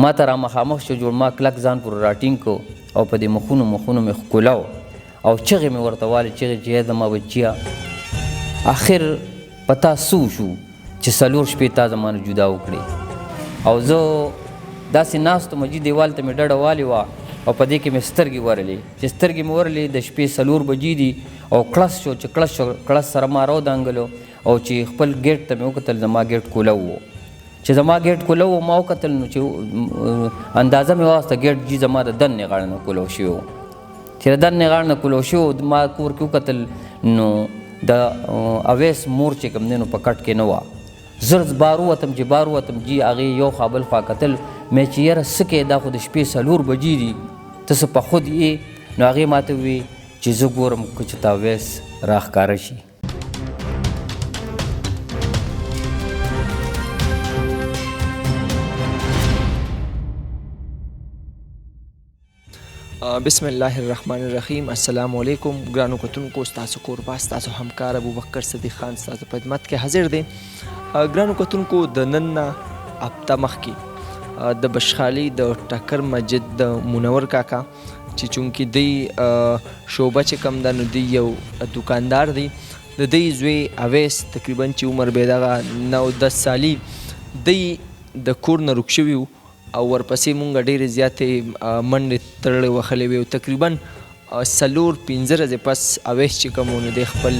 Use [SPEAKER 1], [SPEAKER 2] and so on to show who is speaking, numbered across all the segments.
[SPEAKER 1] ما ته را مخامخ شو جوړ ما کلک ځان پر راټینګ کو او په دې مخونو مې ښکلاو او چغې مې ورته والې چغې چې زما بچیا آخر په تا څه وشو چې 4 شپې تا زما نه جدا وکړې او زه داسې ناست وم جي دیوال ته مې ډډه والې وه او په دې کې مې سترګې ورلې چې سترګې مې ورلې د شپې 4 بجې دي او کړس شو چې کړس شو کړس سره ما راودانګلو او چې خپل ګیټ ته مې وکتل زما ګیټ کوله و چې زما ګیټ کوله و ما وکتل نو چې اندازه مې واخیسته ګیټ جي زما د دنې غاړه نه کولو شوی و چې د دنې غاړه نه کولو شوی ما کور کې وکتل نو د اویس مور چې کوم دی نو په کټ کې نه وه زر بار ووتم چې بار ووتم جي هغې یو خوا بل خوا کتل مې چې یاره څه کوې دا خو د شپې 4 بجې دي ته څه په خود یې نو هغې ما ته وویې چې زه ګورم که چې تا اویس راښکاره شي
[SPEAKER 2] بسم الله الرحمن الرحیم. السلام علیکم ګرانو کتونکو، ستاسو کوربه ستاسو همکار ابوبکر صدیق خان ستاسو په خدمت کې حاضر دی. ګرانو کتونکو، د نن نه هفته مخکې د بشخالي د ټکر مسجد د منور کاکا چې چونکې دی شعبه چې کم ده نو دی یو دوکاندار دی، د دی زوی اویس تقریبا چې عمر به دغه 9-10 سالي دی د کور نه روک شوي او ورپسې مونږ ډېرې زیاتې منډې تړلې وهلې وې او تقریبا 4-5 ورځې پس اویس چې کوم نو دی خپل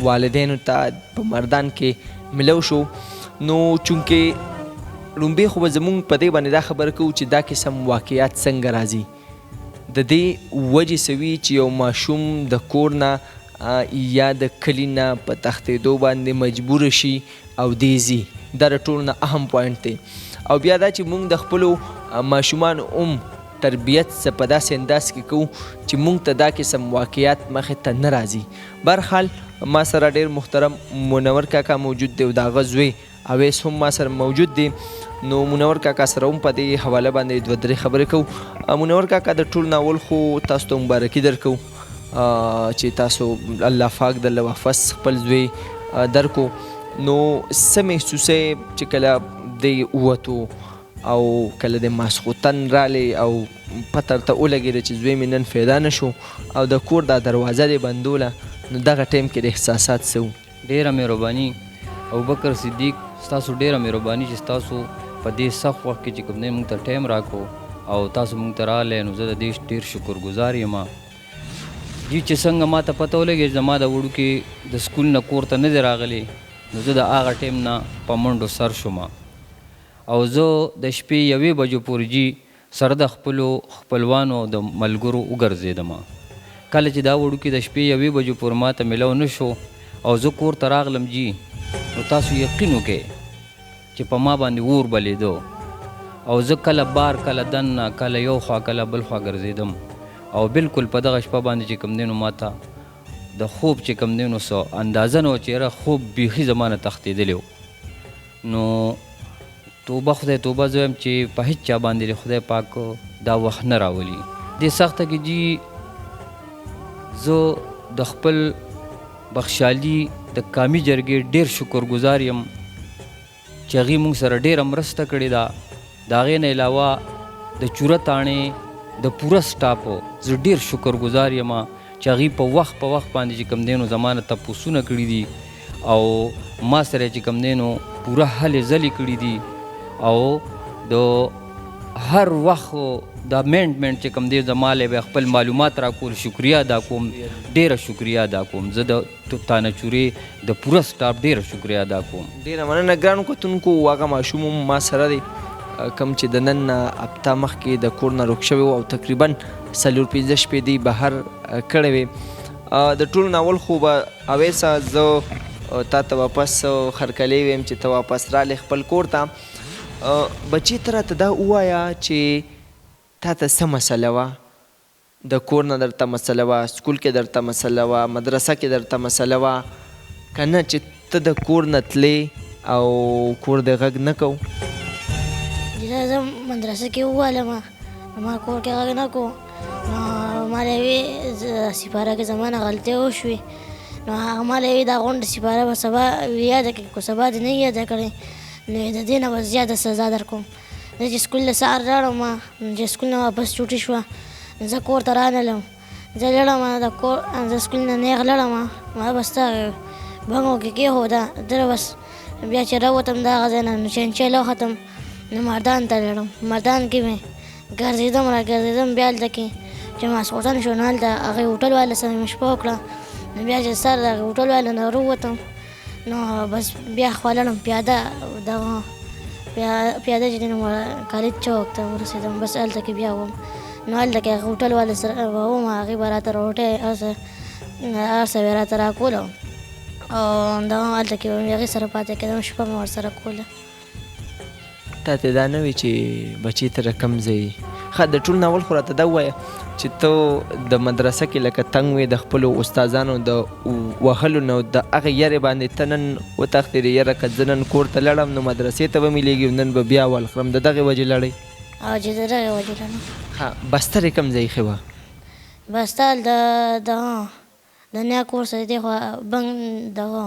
[SPEAKER 2] والدینو ته په مردان کې ملو شو. نو چونکې لومبې خو به زمونږ په دې باندې دا خبره کوو چې دا قسم واقعیات څنګه راځي، د دې وجې څه وي چې یو ماشوم د کور نه یا د کلي نه په تښتېدو باندې مجبوره شي او دی ځي. دا د ټولو نه اهم پوینټ دی. او بیا دا چې مونږ د خپلو ماشومانو تربیت څه په داسې انداز کې کوو چې مونږ ته دا قسم واقعیات مخې ته نه راځي. بهرحال ما سره ډېر محترم منور کاکا موجود دی او د هغه زوی اویس هم ما سره موجود دی. نو منور کاکا سره هم په دې حواله باندې 2-3 خبرې کوو. منور کاکا د ټول ناول خو تاسو ته مبارکي درکو چې تاسو الله پاک د واپس خپل زوی درکو. نو څه محسوسوې چې کله دی ووتو او کله د ماسخوتن رالی او پته ورته ولګېده چې زوی مې نن پیدا نه شو او د کور دا دروازه دې بندوله، نو دغه ټایم کې د احساسات څه وو؟
[SPEAKER 1] ډېره مهرباني ابوبکر صدیق، ستاسو ډېره مهرباني چې ستاسو په دې سخت وخت کې چې کوم دی مونږ ته ټایم راکړو او تاسو مونږ ته راغلی، نو زه د دې ډېر شکرګزار یم. جی چې څنګه ما ته پته ولګېد زما د وړوکې د سکول نه کور ته نه دی راغلی، نو زه د هغه ټایم نه په منډو سر شوم او زه د شپې 1 بجو پورې جي سره د خپلو خپلوانو او د ملګرو وګرځېدم. کله چې دا وړوکې د شپې 1 بجو پورې ما ته میلو نه شو او زه کور ته راغلم جي، نو تاسو یقین وکړئ چې په ما باندې اور بلېدو او زه کله بار کله دننه کله یو خوا کله بل خوا ګرځېدم او بالکل په دغه شپه باندې چې کوم دی نو ما ته د خوب چې کوم دی نو څه اندازه نه وه چې یاره خوب بیخي زما نه تښتېدلی و. نو توبه خدای توبه زه وایم چې په هېڅ چا باندې خدای پاک دا وخت نه راولي. دې سخته کې جي زه د خپل بخشالي د قامي جرګې ډېر شکرګزار یم چې هغې مونږ سره ډېره مرسته کړې ده. د هغې نه علاوه د چوره تاڼې د پوره سټاپو زه ډېر شکرګزار یم چې هغې په وخت باندې چې کوم دی نو زما نه تپوسونه کړي دي او ما سره چې کوم دی نو پوره هلې ځلې کړي دي او د هر وخت دا منټ چې کوم دی زما لی به خپل معلومات راکول، شکریه ادا کوم، ډېره شکریه ادا کوم. زه د تانه چورې د پوره سټاف ډېره شکریه ادا کوم.
[SPEAKER 2] ډېره مننه ګرانو کتونکو. هغه ماشوم هم ما سره دی کوم چې د نن هفته مخکې د کور نه روک شوی او تقریبا 4-5 شپې دی بهر کړی وې. د ټول ناول خو به اویسه زه تا ته واپس خرکلی ویم چې ته واپس رالی خپل کور ته. بچی ته راته دا ووایه چې تا ته څه مسله وه؟ د کور نه درته مسله وه، سکول کې درته مسله وه، مدرسه کې درته مسله وه که نه چې ته د کور نه تلې او کور د غږ نه کو؟
[SPEAKER 3] زه مدرسه کې ووالم، ما کور کې غږ نه کو. نو ما له وی سپاره کې زما نه غلطۍ وشوې، نو هغه ما له وی دا غونډه سپاره به سبا یاده کړې، خو سبا دې نه یاده کړې، نو د دې نه به زیاته سزا در کوم. زه چې سکول له سهار لاړم چې سکول نه واپس چوټي شوه زه کور ته رانلم زه لاړم د کور زه سکول نه نیغ لاړم ما بس تا بنګو کې کېښوده دله بس بیا چې راوتم د هغه ځای نه نو چینچی وختم نو مردان ته لاړم مردان کې مې ګرځېدم راګرځېدم بیا هلته کې چې ماسخوتن شو نو هلته هغې هوټل والا سره مې شپه وکړه نو بیا چې سر د هوټل والا نه راووتم نو بس بیا خوا لاړم پیاده دغه پیاده چې دی نو کالج چوک ته ورسېدم بس هلته کې بیا وم نو هلته کې هغه هوټل والا سره وم هغې به راته روټۍ هر څه به راته راکوله او دغه هلته کې به مې هغې سره پاتې کېدم شپه مې ورسره کوله
[SPEAKER 2] تا ته دا نه وي چې بچي ته رقم ځای ښه د ټول ناول خو راته دا ووایه چې ته د مدرسه کې لکه تنګ وې د خپلو استادانو د وهلو نه د هغې یارې باندې ته نن وتښتېدې یاره که زه نن کور ته لاړم نو مدرسې ته به میلېږي نن به بیا ولخرم د دغې وجې لړۍ
[SPEAKER 3] او چې د دغې وجې لړم
[SPEAKER 2] ها بستر یې کوم ځای ایښې وه
[SPEAKER 3] بستر د نیا کور سره دی خوا بنګ دغه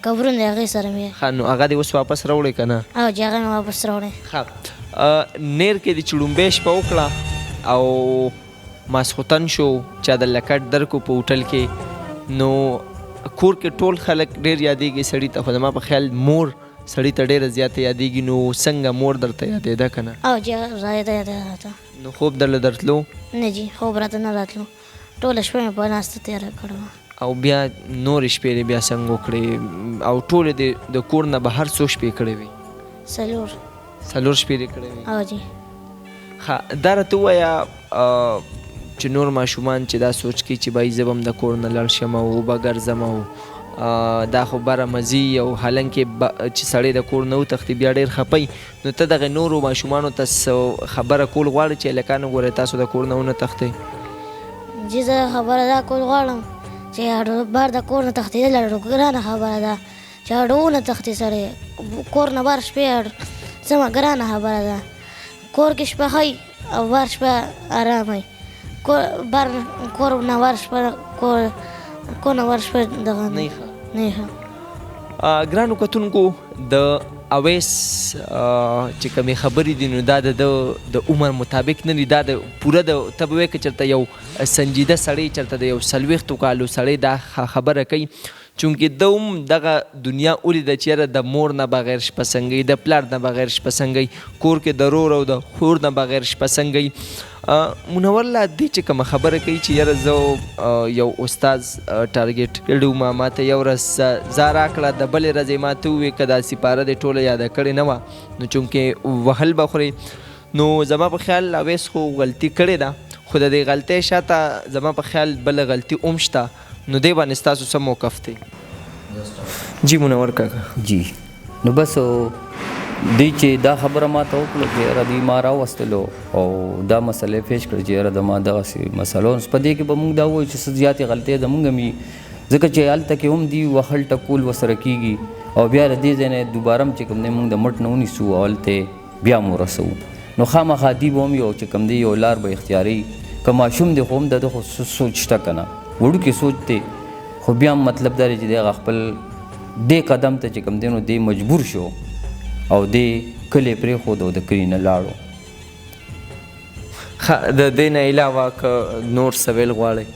[SPEAKER 3] قبرونه د هغې سره مې
[SPEAKER 2] ښه نو هغه دې اوس واپس راوړې که نه
[SPEAKER 3] او چې هغه مې واپس راوړی
[SPEAKER 2] ښه نیر کې دې چې لومبۍ شپه وکړه او ماسخوتن شو چا د لکټ درکو په هوټل کې نو کور کې ټول خلک ډېر یادېږي سړي ته خو زما په خیال مور سړي ته ډېره زیاته یادېږي نو څنګه مور درته یادېده که نه
[SPEAKER 3] او چې یادېده راته
[SPEAKER 2] نو خوب درله درتلو
[SPEAKER 3] نه جي خوب راته نه راتلو ټوله شپه مې په ناسته تېره کړې وه
[SPEAKER 2] او بیا نورې شپې دې بیا څنګه وکړې او ټولې د کور نه بهر څو شپې کړې وې
[SPEAKER 3] څلور
[SPEAKER 2] شپې دې کړې وې
[SPEAKER 3] او جي
[SPEAKER 2] ښه دا راته ووایه چې نور ماشومان چې دا سوچ کوي چې بای زه به هم د کور نه لاړ شم او وبه ګرځم او دا خو بره مزي او حالانکې چې سړی د کور نه وتښتي بیا ډېر خپی نو ته دغه نورو ماشومانو ته خبره کول غواړې چې هلکانو ګورئ تاسو د کور نه ونه تښتئ
[SPEAKER 3] جي زه خبره دا کول غواړم چې بار د کور نه تښتېدل ګرانه خبره ده چې ونه تښتي سړی کور نه بار شپې سمه ګرانه خبره ده کور کې شپه ښایي او بار شپه ارام وي کور نه بار شپه کور نه بار شپه دغه نه ښه
[SPEAKER 2] ګرانو کتونکو د اویس چې کومې خبرې دي نو دا د عمر مطابق نه دي دا د پوره د ته به وایې که چېرته یو سنجیده سړی چېرته د یو 40 کالو سړی دا خبره کوي چونکې ده هم دغه دنیا ولیده چې یاره د مور نه بغیر شپه څنګه د پلار نه بغیر شپه څنګه کور کې د رور او د خور نه بغیر شپه څنګه منور الله دې چې کومه خبره کوي چې یاره زه یو استاذ ټارګېټ کړی وم ما ته یو ورځ ځا راکړه د بلې ورځې ما ته وویې که دا سپاره دې ټوله یاده کړې نه وه نو چونکې وهل به خورې نو زما په خیال اویس خو غلطي کړې ده خو د دې غلطۍ شاته زما په خیال بله غلطي هم شته نو دې باندې ستاسو څه موقف دی جی منور کاکا
[SPEAKER 1] جی نو بس دی چې دا خبره ما ته وکړه چې یاره دوی ما راوستلو او دا مسلې پیش کړې چې یاره د ما دغسې مسلو نو په دې کې به موږ دا ووایو چې څه زیاتې غلطۍ زموږ هم وي ځکه چې هلته کې هم دي وهل ټکول ورسره کېږي او بیا له دې ځای نه دوباره هم چې کوم دی موږ د مټ نه ونیسو او هلته بیا مو رسوو نو خامخا دی به هم یو چې کوم دی یو لار به اختیاري که ماشوم دی خو هم د ده خو سوچ شته که نه وړوکې سوچ دی خو بیا هم مطلب دا دی چې دی هغه خپل دې قدم ته چې کوم دی نو دی مجبور شو او دی کلی پرېښود او د کلي نه لاړو
[SPEAKER 2] د دې نه علاوه که نور څه ویل غواړئ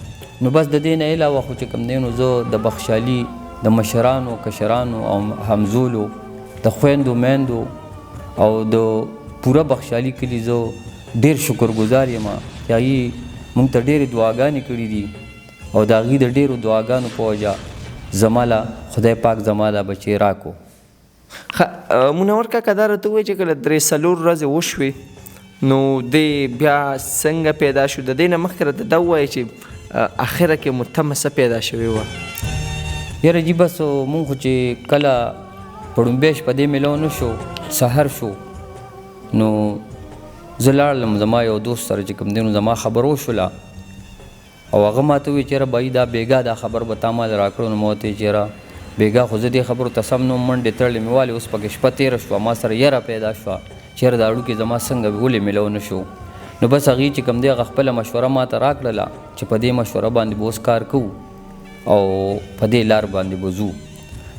[SPEAKER 1] نو بس د دې نه علاوه خو چې کوم دی نو زه د بخشالي د مشرانو کشرانو او همزولو د خویندو میندو او د پوره بخشالي کلي زه ډېر شکرګزار یم چې هغې موږ ته ډېرې دعاګانې کړي دي او د هغې د ډېرو دعاګانو په وجه زما له خدای پاک زما دا بچی راکو
[SPEAKER 2] منور کاکا دا راته ووایي چې کله 3-4 ورځې وشوې نو دی بیا څنګه پیدا شو د دې نه مخکې راته دا ووایي چې اخره کې مو تمه څه پیدا شوې وه
[SPEAKER 1] یاره جي بس مونږ خو چې کله په ړومبۍ شپه دې میلو نه شو سحر شو نو زه لاړلم زما یو دوست سره چې کوم دی نو زما خبر وشوله او هغه ما ته ووایي چې یاره بهي دا بېګا دا خبر به تا ما راکړو نو ما ورته ویل چې یاره بېګا خو زه دې خبرو ته سم نه منډې تړلې مې والې اوس پکې شپه تېره شوه ما سره یره پیدا شوه چې یاره دا اړوکې زما څنګه ولې میلو نه شو نو بس هغې چې کوم دی هغه خپله مشوره ما ته راکړله چې په دې مشوره باندې به اوس کار کوو او په دې لار باندې به ځو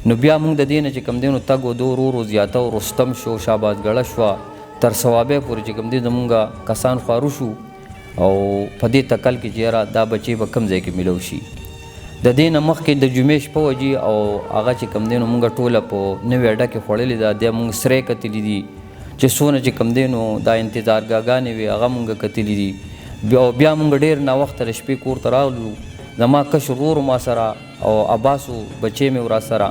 [SPEAKER 1] نو بیا موږ د دې نه چې کوم دی نو تګ و دو ورو ورو زیاته و رستم شو شهبازګړه شوه تر ثوابه پورې چې کوم دی زمونږ کسان خوارو شو او په دې تکل کې چې یاره دا بچی به کوم ځای کې میلو شي. د دې نه مخکې د جمعې شپه وجي او هغه چې کوم دی نو مونږ ټوله په نوې اډه کې خوړلې ده. بیا مونږ سرې کتلي دي چې څونه چې کوم دی نو دا انتظارګاهګانې وي هغه مونږ کتلي دي. بیا مونږ ډېر ناوخته د شپې کور ته راغلو. زما کشر ورور ما سره او عباسو بچی مې ورا سره.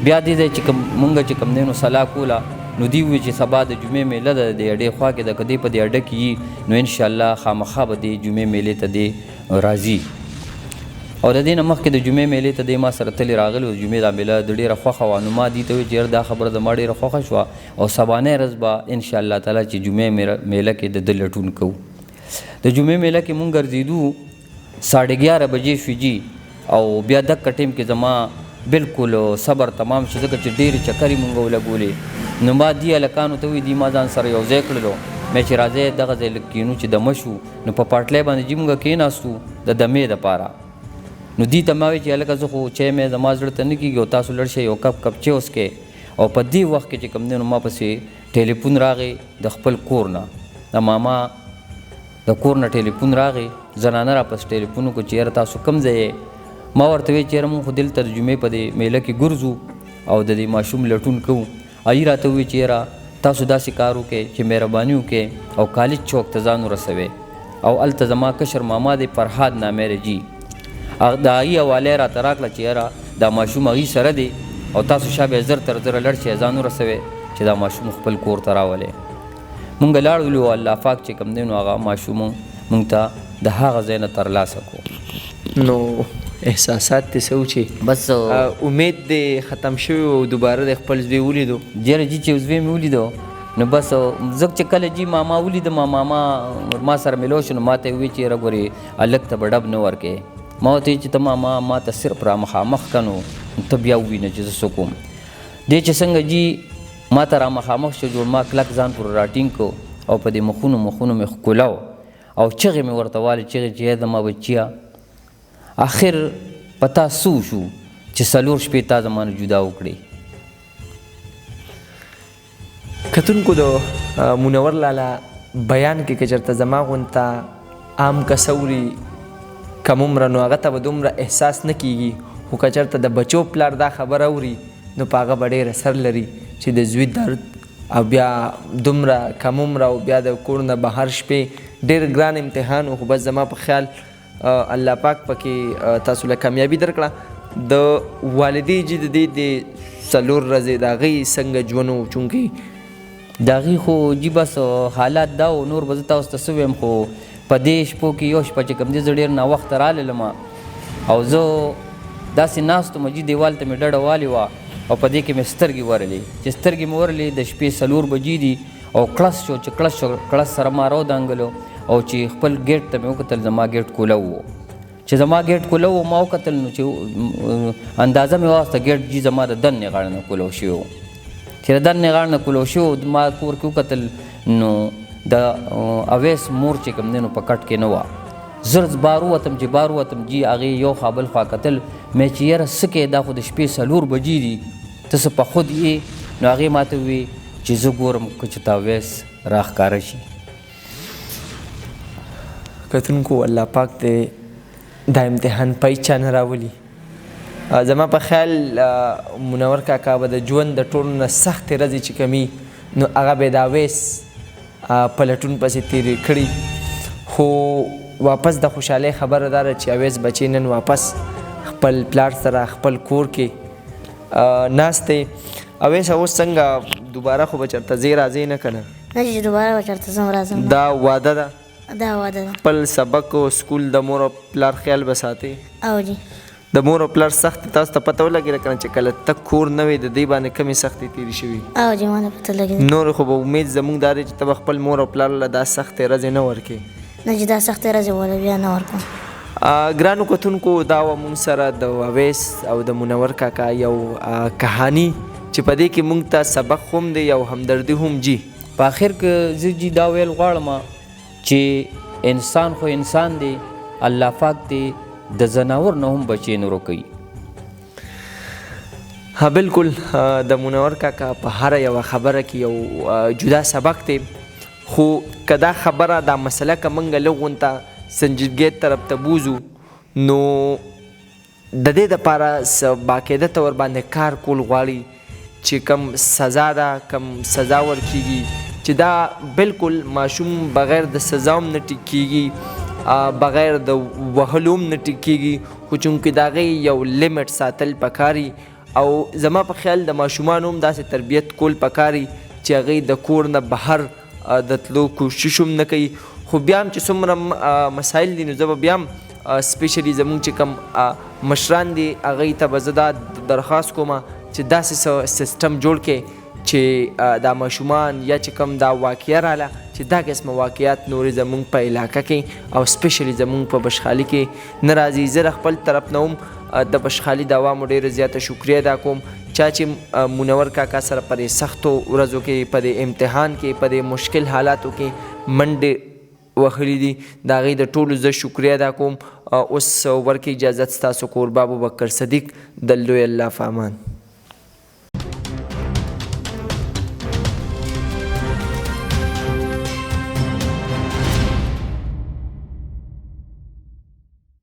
[SPEAKER 1] بیا دې ځای چې مونږ چې کوم دی نو صلاح کوله نو دی وی چې سبا د جمعې میله ده د اډې خوا کې ده که دی په دې اډه کې وي نو انشاءالله خامخا به دې جمعې میلې ته دی راځي. او د دې نه مخکې د جمعې میلې ته دی ما سره تلې راغلی و. د جمعې دا میله د ډېره خوښه وه. نو ما دې ته وویل چې یاره دا خبره زما ډېره خوښه شوه او سبانۍ ورځ به انشاءالله تعالی چې جمعې میله کې د ده لټون کوو. د جمعې میله کې مونږ ګرځېدو 11:30 بجې شوي او بیا دقه ټیم کې زما بالکل صبر تمام شو ځکه چې ډېرې چکرې مونږ ولګولې. نو ما دې هلکانو ته وویل دي ما ځان سره یو ځای کړلو مې چې راځئ دغه ځای لږ کښېنو چې دمه شو. نو په پاټلی باندې چې مونږ کښېناستو د دمې دپاره. نو دې ته ما ویل چې هلکه زه خو چای مې زما زړه ته نه کېږي او تاسو لړ شئ یو کپ چای وڅکئ. او په دې وخت کې چې کوم دی نو ما پسې ټلیفون راغی د خپل کور نه. د ماما د کور نه ټلیفون راغی. زنانه راپسې ټلیفون وکړو چې یاره تاسو کوم ځای یې؟ ما ورته ویل چې یاره مونږ خو دلته د جمعې په دې میله کې ګرځو او د دې ماشوم لټون کوو. ای راته وویل چې یاره تاسو داسې کار وکړئ چې مهرباني وکړئ او کالج چوک ته ځان ورسوئ او هلته زما کشر ماما دی فرهاد نامې رجي د هغې حواله یې راته راکړه چې یاره دا ماشوم هغې سره دی او تاسو شا بیا زر تر زره لړ شئ ځان ورسوئ چې دا ماشوم خپل کور ته راولئ. مونږ لاړلو او الله پاک چې کوم دی نو هغه ماشوم مونږ ته د هغه ځای نه ترلاسه کړو.
[SPEAKER 2] نو احساسات دې څه و چې
[SPEAKER 1] بس
[SPEAKER 2] امید دې ختم شوی او دوباره د خپل زوی ولیدو؟
[SPEAKER 1] ډېره جي چې زوی مې ولیدو نو بس زه چې کله جي ماما ولیدم ماما ما سره میلو شو نو ما ته یې وویل چې یاره ګورې هلک ته به ډب نه ورکې. ما ورته ویل چې ته ماما ما ته صرف را مخامخ که نو ته بیا ووینه چې زه څه کوم. دې چې څنګه جي ما ته را مخامخ شو جوړ ما کلک ځان پورې راټینګ کو او په دې مخونو مې ښکلا او چغې مې ورته والې چغې چې ای زما بچیه آخر پتا سو شو چې 4 شپې تا زمانه جدا وکړې.
[SPEAKER 2] کتونکو د منور لالا بیان کې که چېرته زما غونته عام کسوري کم عمره نو هغه ته به دومره احساس نه کیږي خو که چېرته د بچو پلار دا خبره اوري نو په هغه به ډېر اثر لري چې د زوی درد او بیا دومره کم عمره او بیا د کور نه بهر شپې ډېر ګران امتحان و. خو بس زما په خیال الله پاک پکې تاسو له کامیابي درکړه. د والدې جي د دې د 4 ورځې د هغې څنګه ژوند و چونکې
[SPEAKER 1] د هغې خو جي بس حالات دا و نور به زه تاسو ته څه ویم خو په دې شپو کې یو شپه چې کوم دی زه ډېر ناوخته راللم او زه داسې ناست وم جي دیوال ته مې ډډه والې وه او په دې کې مې سترګې ورلې چې سترګې مې ورلې د شپې 4 بجې دي او کړس شو چې کړس سره ما راودانګلو او چې خپل ګیټ ته مې وکتل زما ګیټ کوله و. چې زما ګیټ کوله و ما وکتل نو چې اندازه مې واخیسته ګیټ جي زما د دننې غاړه نه کولو شوی و. چې د دننې غاړه نه کولو شوی ما کور کې وکتل نو د اویس مور چې کوم دی نو په کټ کې نه وه. زر بار ووتم چې بار ووتم جي هغې یو خوا بل خوا کتل مې چې یاره څه کوې دا خو د شپې 4 بجې دي ته څه په خود یې. نو هغې ما ته وویل چې زه ګورم که چې تا اویس راښکاره شي.
[SPEAKER 2] کتونکو الله پاک دې دا امتحان پای چا نه راولي. زما په خیال منور کاکا به د ژوند د ټولو نه سختې ورځې چې کمي نو هغه به د اویس په لټون پسې تېرې کړي. خو واپس د خوشحالۍ خبره دا ده چې اویس بچی نن واپس خپل پلار سره خپل کور کې ناست دی. اویس اوس څنګه دوباره خو به چېرته ځې راځې نه که نه؟
[SPEAKER 3] نه چې دوباره به چېرته ځم راځم.
[SPEAKER 2] دا واده ده؟
[SPEAKER 3] دا واده ده.
[SPEAKER 2] خپل سبق او سکول د مور او پلار خیال به ساتې؟
[SPEAKER 3] او جي
[SPEAKER 2] د مور او پلار سختې تاسو ته پته ولګېده که نه چې کله ته کور نه وې د دې باندې کمې سختې تېرې شوي؟
[SPEAKER 3] او جي ما ته پته لګېده.
[SPEAKER 2] نور خو به امید زموږ دا دی چې ته به خپل مور او پلار له دا سختې ورځې نه ورکې؟
[SPEAKER 3] نه چې دا سختې ورځې وله بیا نه ورکوم.
[SPEAKER 2] ګرانو کتونکو دا وه موږ سره د اویس او د منور کاکا یو کهاني چې په دې کې موږ ته سبق هم دی او همدردي هم جي.
[SPEAKER 1] په آخر کې زه جي دا ویل غواړم چې انسان خو انسان دی الله پاک دی د ځناور نه هم بچی نه روکوي.
[SPEAKER 2] ها بالکل د منور کاکا په هره یوه خبره کې یو جدا سبق دی خو که دا خبره دا مسله که موږ لږ غونته سنجیدګۍ طرف ته بوځو نو د دې دپاره څه باقاعده طور باندې کار کول غواړي چې کم سزا ده کم سزا ورکیږي چې دا بالکل ماشوم بغیر د سزا هم نه ټیک کیږي بغیر د وهلو هم نه ټیک کیږي خو چونکې د هغې یو لیمټ ساتل پکاري او زما په خیال د ماشومانو هم داسې تربیت کول پکاري چې هغې د کور نه بهر د تلو کوشش هم نه کوي خو بیا هم چې څومره مسایل دي نو زه به بیا هم سپیشلی زمونږ چې کوم مشران دي هغوی ته به زه دا درخواست کوم چې داسې څه سیسټم جوړ کړي چې دا ماشومان یا چې کوم دا واقعه راله چې دا قسمه واقعات نورې زمونږ په علاقه کې او سپیشلی زمونږ په بشخالي کې نه راځي. زه د خپل طرف نه هم د بشخالي د عوامو ډېره زیاته شکریه ادا کوم چا چې منور کاکا سره په دې سختو ورځو کې په دې امتحان کې په دې مشکل حالاتو کې منډې وهلي دي د هغې د ټولو زه شکریه ادا کوم. اوس ورکې اجازت ستاسو کوربه ابوبکر صدیق د لوی الله په امان.